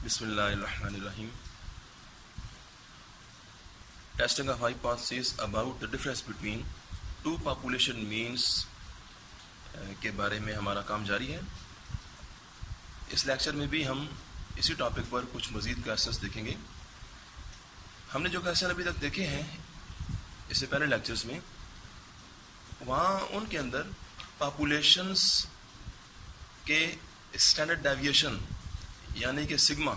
Bismillahirrahmanirrahim. Testing of hypothesis about the difference between two population means के बारे में हमारा काम जारी है। इस लेक्चर में भी हम इसी टॉपिक पर कुछ मज़ीद क्वेश्चंस देखेंगे। हमने जो क्वेश्चन अभी तक देखे हैं इससे पहले लेक्चर्स में, वहाँ उनके अंदर पॉपुलेशंस के स्टैंडर्ड डेविएशन यानी कि सिग्मा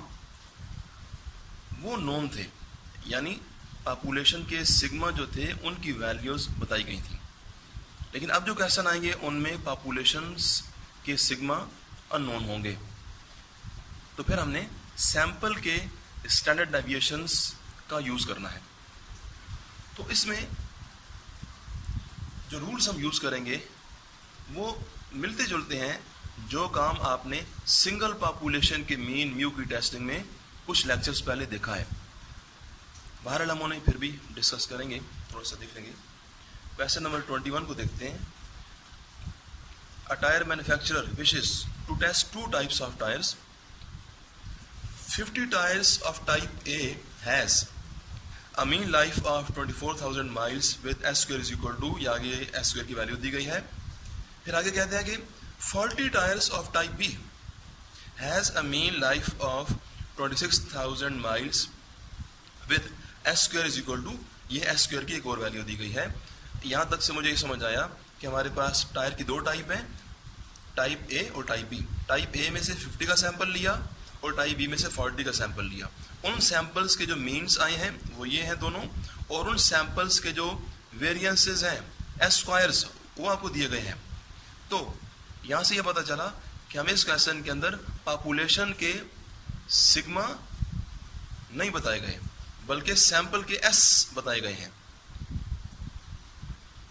वो नोन थे, यानी पॉपुलेशन के सिग्मा जो थे उनकी वैल्यूज़ बताई गई थी। लेकिन अब जो क्वेश्चन आएंगे उनमें पॉपुलेशंस के सिग्मा अननोन होंगे। तो फिर हमने सैंपल के स्टैंडर्ड डेविएशंस का यूज़ करना है। तो इसमें जो रूल्स हम यूज़ करेंगे वो मिलते जुलते हैं जो काम आपने सिंगल पॉपुलेशन के मीन म्यू की टेस्टिंग में कुछ लेक्चर्स पहले देखा है। बहरहाल हम उन्हें फिर भी डिस्कस करेंगे, थोड़ा सा देख लेंगे। क्वेश्चन नंबर 21 को देखते हैं। A tyre manufacturer wishes to test two types of tyres. 50 tyres of type A has a mean life of 24,000 miles with S square is equal to, या आगे एस स्क्वायर की वैल्यू दी गई है। फिर आगे कहते हैं कि 40 tyres of type B has a mean life of 26,000 miles with S square is equal to, ये एस स्क्वायर की एक और वैल्यू दी गई है। यहाँ तक से मुझे ये समझ आया कि हमारे पास टायर की दो टाइप हैं, टाइप ए और टाइप बी। टाइप ए में से 50 का सैंपल लिया और टाइप बी में से 40 का सैंपल लिया। उन सैंपल्स के जो मीन्स आए हैं वो ये हैं दोनों, और उन सैंपल्स के जो वेरिएंसेस हैं एस स्क्वायर्स वो आपको दिए गए हैं। तो यहाँ से ये पता चला कि हमें इस क्वेश्चन के अंदर पॉपुलेशन के सिग्मा नहीं बताए गए बल्कि सैंपल के एस बताए गए हैं।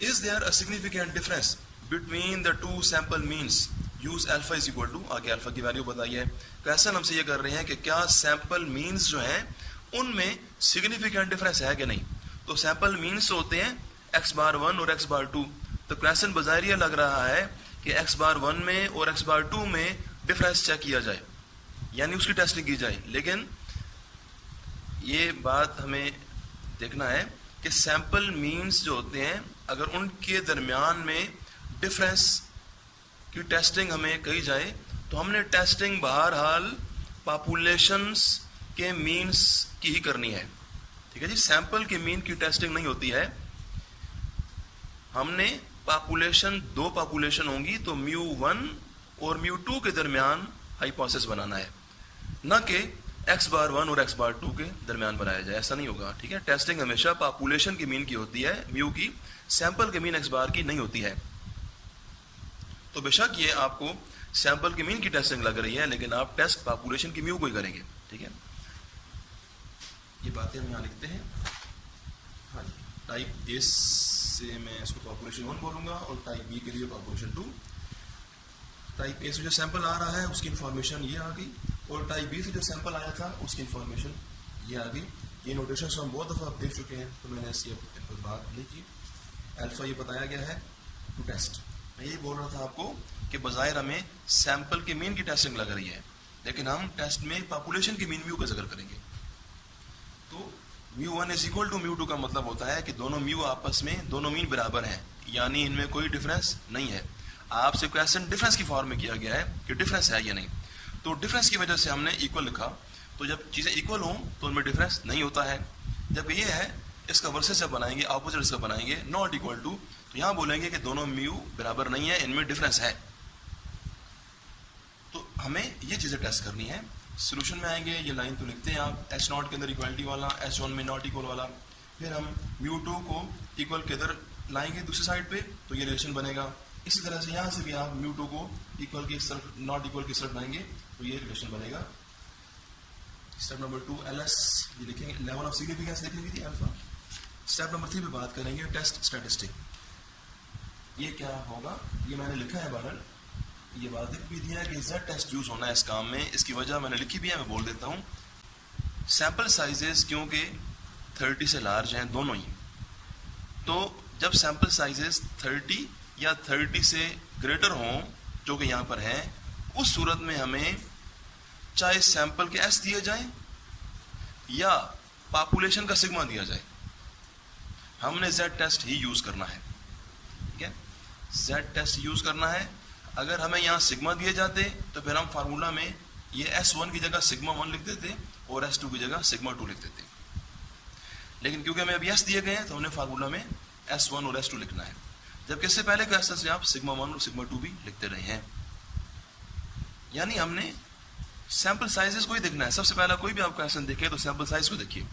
Is there a significant difference between the two sample means, use alpha is equal to, आगे अल्फा की वैल्यू बताई है। क्वेश्चन हमसे ये कर रहे हैं कि क्या सैंपल मीन्स जो हैं उनमें सिग्निफिकेंट डिफरेंस है कि नहीं। तो सैंपल मीन्स होते हैं एक्स बार 1 और एक्स बार 2। तो क्वेश्चन बाज़ाहिर ये लग रहा है कि एक्स बार 1 में और एक्स बार 2 में डिफरेंस चेक किया जाए, यानी उसकी टेस्टिंग की जाए। लेकिन ये बात हमें देखना है कि सैंपल मीन्स जो होते हैं अगर उनके दरमियान में डिफरेंस की टेस्टिंग हमें कही जाए तो हमने टेस्टिंग बहरहाल पॉपुलेशंस के मीन्स की ही करनी है। ठीक है जी, सैंपल के मीन की टेस्टिंग नहीं होती है। हमने पॉपुलेशन, दो पॉपुलेशन होंगी तो म्यू 1 और म्यू 2 के दरमियान हाइपोथेसिस बनाना है, न कि एक्स बार 1 और एक्स बार 2 के दरमियान बनाया जाए। ऐसा नहीं होगा। ठीक है, टेस्टिंग हमेशा पॉपुलेशन के मीन की होती है, म्यू की, सैंपल के मीन एक्स बार की नहीं होती है। तो बेशक ये आपको सैंपल के मीन की टेस्टिंग लग रही है, लेकिन आप टेस्ट पॉपुलेशन की म्यू को ही करेंगे। ठीक है, ये बातें हम यहाँ लिखते हैं। हाँ जी, टाइप ए से मैं इसको पॉपुलेशन 1 बोलूँगा और टाइप बी के लिए पॉपुलेशन 2। टाइप ए से जो सैंपल आ रहा है उसकी इन्फॉर्मेशन ये आ गई, और टाइप बी से जो सैंपल आया था उसकी इन्फॉर्मेशन ये आ गई। ये नोटेशन हम बहुत दफ़ा आप देख चुके हैं, तो मैंने इसकी बात नहीं की। अल्फा ये बताया गया है टू टेस्ट। मैं यही बोल रहा था आपको कि बज़ाहिर हमें सैंपल के मीन की टेस्टिंग लग रही है, लेकिन हम टेस्ट में पॉपुलेशन के मीन म्यू का जिक्र करेंगे। तो mu 1 is equal to mu 2 का मतलब होता है कि दोनों म्यू आपस में, दोनों मीन बराबर हैं, यानी इनमें कोई डिफरेंस नहीं है। आपसे क्वेश्चन डिफरेंस की फॉर्म में किया गया है कि डिफरेंस है या नहीं। तो डिफरेंस की वजह से हमने इक्वल लिखा। तो जब चीज़ें इक्वल हों तो उनमें डिफरेंस नहीं होता है। जब ये है इसका वर्सेस जब बनाएंगे, ऑपोजिट इसका बनाएंगे, नॉट इक्वल टू, तो यहाँ बोलेंगे कि दोनों म्यू बराबर नहीं है, इनमें डिफरेंस है। तो हमें ये चीज़ें टेस्ट करनी है। सोल्यूशन में आएंगे, ये लाइन तो लिखते हैं आप, एच नॉट के अंदर इक्वलिटी वाला, एच 1 में नॉट इक्वल वाला। फिर हम म्यू 2 को इक्वल के इधर लाएंगे दूसरी साइड पे, तो ये रिलेशन बनेगा। इसी तरह से यहाँ से भी आप म्यू 2 को इक्वल की इस तरफ, नॉट इक्वल की तरफ लाएंगे, तो ये रिलेशन बनेगा। स्टेप नंबर 2 एलएस ये लिखेंगे, लेवल ऑफ सिग्निफिकेंस लिखेंगे थी अल्फा। स्टेप नंबर 3 पे बात करेंगे टेस्ट स्टैटिस्टिक। ये क्या होगा, ये मैंने लिखा है बाहर, ये बात लिख भी दिया है कि जेड टेस्ट यूज होना है इस काम में। इसकी वजह मैंने लिखी भी है, मैं बोल देता हूँ। सैंपल साइजेस क्योंकि 30 से लार्ज हैं दोनों ही, तो जब सैंपल साइजेस 30 या 30 से ग्रेटर हों, जो कि यहाँ पर हैं, उस सूरत में हमें चाहे सैंपल के एस दिए जाए या पॉपुलेशन का सिग्मा दिया जाए, हमने जेड टेस्ट ही यूज करना है। ठीक है, जेड टेस्ट यूज करना है। अगर हमें यहां सिग्मा दिए जाते तो फिर हम फार्मूला में ये S1 की जगह सिग्मा 1 लिख देते और S2 की जगह सिग्मा 2 लिख देते, लेकिन क्योंकि हमें अभी S दिए गए हैं तो हमने फार्मूला में S1 और S2 लिखना है, जबकि इससे पहले के एस से आप सिग्मा 1 और सिग्मा 2 भी लिखते रहे हैं। यानी हमने सैंपल साइजेस को ही देखना है। सबसे पहला कोई भी आप क्वेश्चन देखे तो सैंपल साइज को देखिए।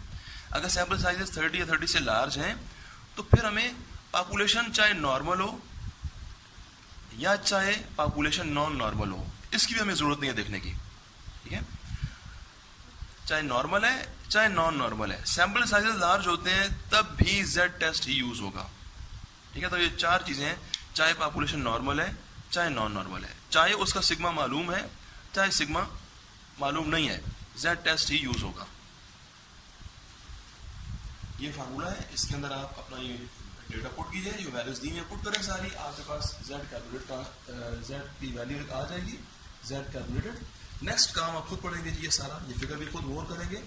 अगर सैंपल साइजेस 30 या 30 से लार्ज हैं तो फिर हमें पॉपुलेशन चाहे नॉर्मल हो या चाहे पॉपुलेशन नॉन नॉर्मल हो, इसकी भी हमें जरूरत नहीं है देखने की। ठीक है, चाहे नॉर्मल है चाहे नॉन नॉर्मल है, सैंपल साइजेस लार्ज होते हैं तब भी जेड टेस्ट ही यूज होगा। ठीक है, तो ये चार चीजें हैं, चाहे पॉपुलेशन नॉर्मल है चाहे नॉन नॉर्मल है, चाहे उसका सिग्मा मालूम है चाहे सिग्मा मालूम नहीं है, जेड टेस्ट ही यूज होगा। ये फार्मूला है, इसके अंदर आप अपना ये डेटा पुट कीजिए, जो वैल्यूज दी हैं पुट करें सारी, आपके पास जेड कैलकुलेट का जेड की वैल्यू आ जाएगी, जेड कैलकुलेटेड। नेक्स्ट काम आप खुद पढ़ेंगे जी, ये सारा ये फिगर भी खुद और करेंगे।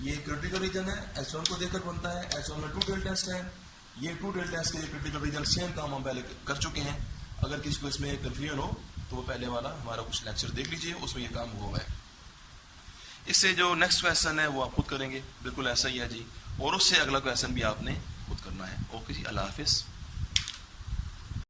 ये क्रिटिकल रीजन है, H1 को देखकर बनता है, H1 में 2 डेल्टा टेस्ट है, ये 2 डेल्टा टेस्ट के लिए क्रिटिकल रीजन सेम काम हम पहले कर चुके हैं। अगर किसी को इसमें कंफ्यूजन हो तो वो पहले वाला हमारा कुछ लेक्चर देख लीजिए, उसमें ये काम हुआ है। इससे जो नेक्स्ट क्वेश्चन है वो आप खुद करेंगे, बिल्कुल ऐसा ही है जी, और उससे अगला क्वेश्चन भी आपने खुद करना है। ओके जी, अल्लाह हाफिज।